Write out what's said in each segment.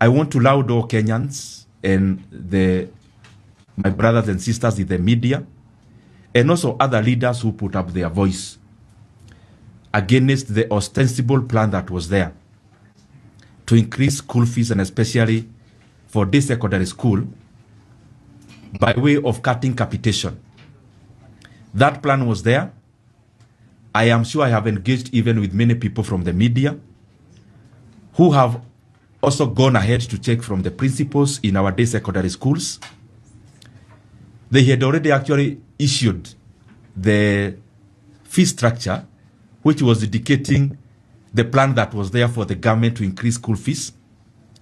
I want to laud all Kenyans and my brothers and sisters in the media, and also other leaders who put up their voice against the ostensible plan that was there to increase school fees, and especially for this secondary school, by way of cutting capitation. That plan was there. I am sure I have engaged even with many people from the media who have also gone ahead to check from the principals in our day secondary schools. They had already actually issued the fee structure, which was indicating the plan that was there for the government to increase school fees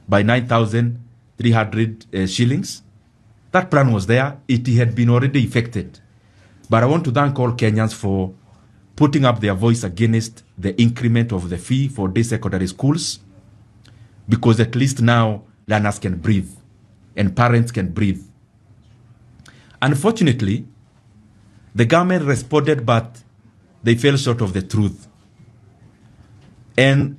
by 9,300 shillings. That plan was there. It had been already effected. But I want to thank all Kenyans for putting up their voice against the increment of the fee for day secondary schools, because at least now learners can breathe and parents can breathe. Unfortunately, the government responded, but they fell short of the truth. And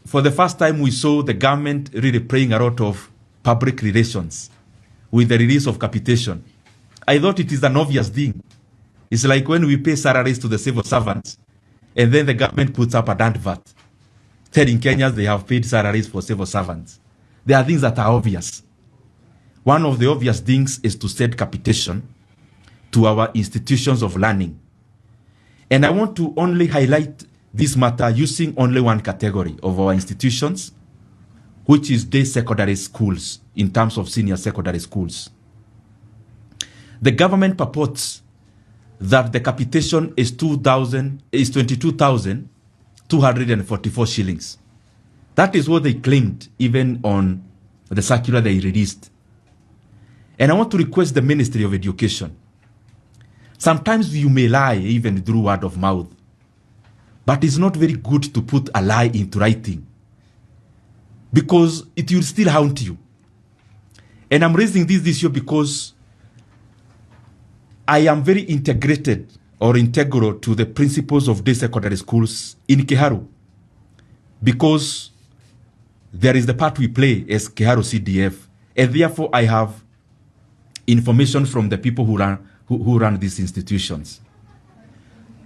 for the first time, we saw the government really playing a lot of public relations with the release of capitation. I thought it is an obvious thing. It's like when we pay salaries to the civil servants, and then the government puts up a damned VAT, telling Kenyans they have paid salaries for civil servants. There are things that are obvious. One of the obvious things is to set capitation to our institutions of learning. And I want to only highlight this matter using only one category of our institutions, which is day secondary schools, in terms of senior secondary schools. The government purports that the capitation is 22,244 shillings. That is what they claimed even on the circular they released. And I want to request the Ministry of Education. Sometimes you may lie even through word of mouth, but it's not very good to put a lie into writing, because it will still haunt you. And I'm raising this issue because I am very integrated or integral to the principles of day secondary schools in Kiharu, because there is the part we play as Kiharu CDF, and therefore I have information from the people who run these institutions.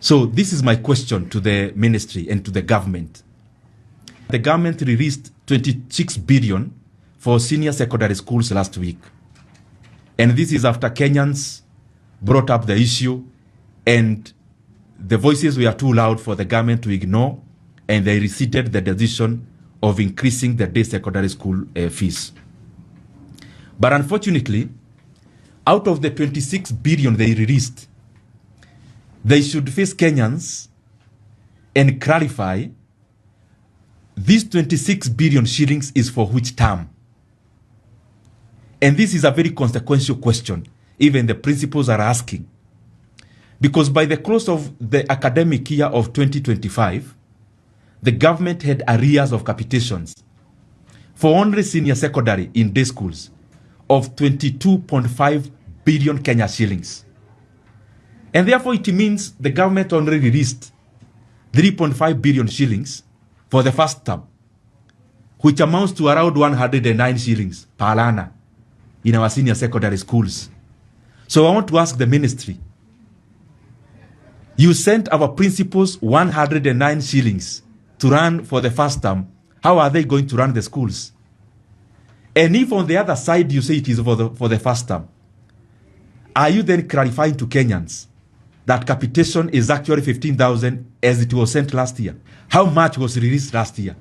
So this is my question to the ministry and to the government. The government released 26 billion for senior secondary schools last week. And this is after Kenyans brought up the issue, and the voices were too loud for the government to ignore, and they rescinded the decision of increasing the day secondary school fees. But unfortunately, out of the 26 billion they released, they should face Kenyans and clarify this 26 billion shillings is for which term. And this is a very consequential question even the principals are asking. Because by the close of the academic year of 2025, the government had arrears of capitations for only senior secondary in day schools of 22.5 billion Kenya shillings. And therefore it means the government only released 3.5 billion shillings for the first term, which amounts to around 109 shillings per learner in our senior secondary schools. So I want to ask the ministry, you sent our principals 109 shillings to run for the first term. How are they going to run the schools? And if on the other side you say it is for the first term, are you then clarifying to Kenyans that capitation is actually 15,000 as it was sent last year? How much was released last year?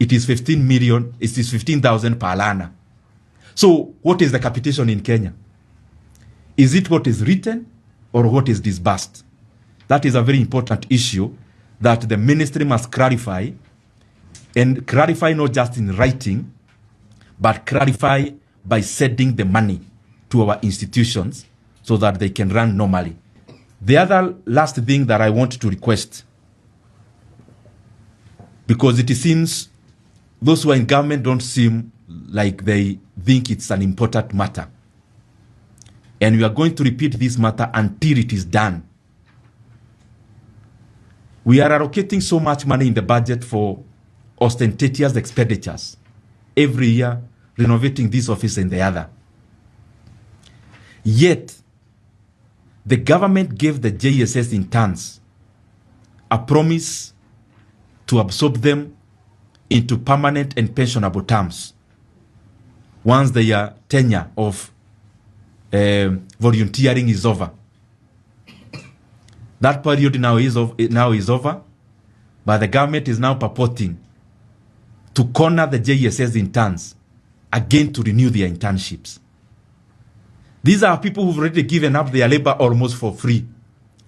It is 15 million, it is 15,000 per learner. So what is the capitation in Kenya? Is it what is written or what is disbursed? That is a very important issue that the ministry must clarify, and clarify not just in writing, but clarify by sending the money to our institutions so that they can run normally. The other last thing that I want to request, because it seems those who are in government don't seem like they think it's an important matter. And we are going to repeat this matter until it is done. We are allocating so much money in the budget for ostentatious expenditures. every year, renovating this office and the other. Yet, the government gave the JSS interns a promise to absorb them into permanent and pensionable terms once their tenure of volunteering is over. That period now is over, but the government is now purporting to corner the JSS interns again to renew their internships. These are people who've already given up their labor almost for free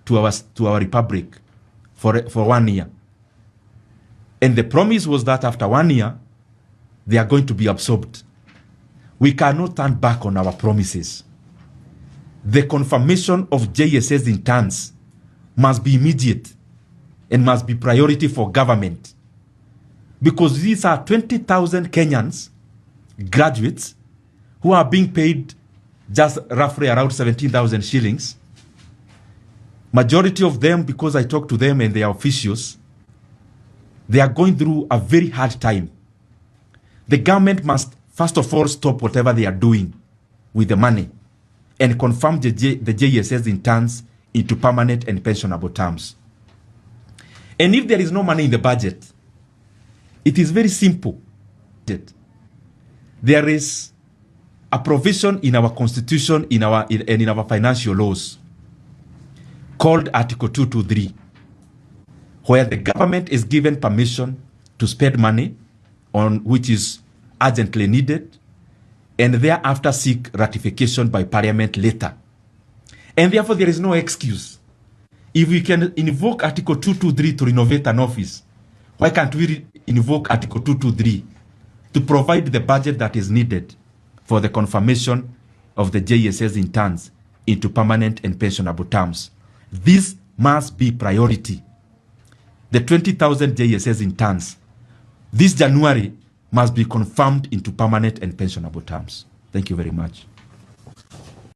to our republic for 1 year. And the promise was that after 1 year, they are going to be absorbed. We cannot turn back on our promises. The confirmation of JSS interns must be immediate and must be priority for government, because these are 20,000 Kenyans, graduates, who are being paid just roughly around 17,000 shillings. Majority of them, because I talk to them and their officials, they are going through a very hard time. The government must, first of all, stop whatever they are doing with the money and confirm the JSS interns into permanent and pensionable terms. And if there is no money in the budget, it is very simple. There is a provision in our constitution, in our financial laws, called Article 223, where the government is given permission to spend money on which is urgently needed, and thereafter seek ratification by Parliament later. And therefore, there is no excuse. If we can invoke Article 223 to renovate an office, why can't we invoke Article 223 to provide the budget that is needed for the confirmation of the JSS interns into permanent and pensionable terms? This must be priority. The 20,000 JSS interns, this January, must be confirmed into permanent and pensionable terms. Thank you very much.